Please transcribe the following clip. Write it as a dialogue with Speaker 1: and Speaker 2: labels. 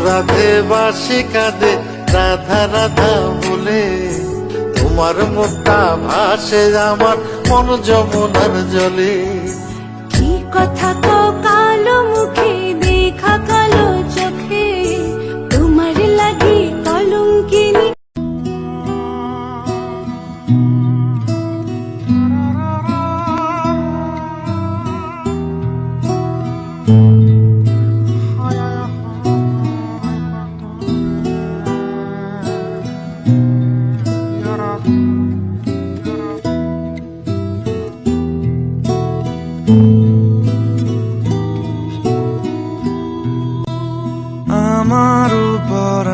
Speaker 1: রাধে বাসি কাঁদে রাধা রাধা বলে, তোমার মুখটা ভাসে আমার মন যমুনার জলে।
Speaker 2: কি কথা কও কালো মুখে, দেখা কালো চোখে, তোমার লাগি কলঙ্কিনী।
Speaker 3: আমার উপর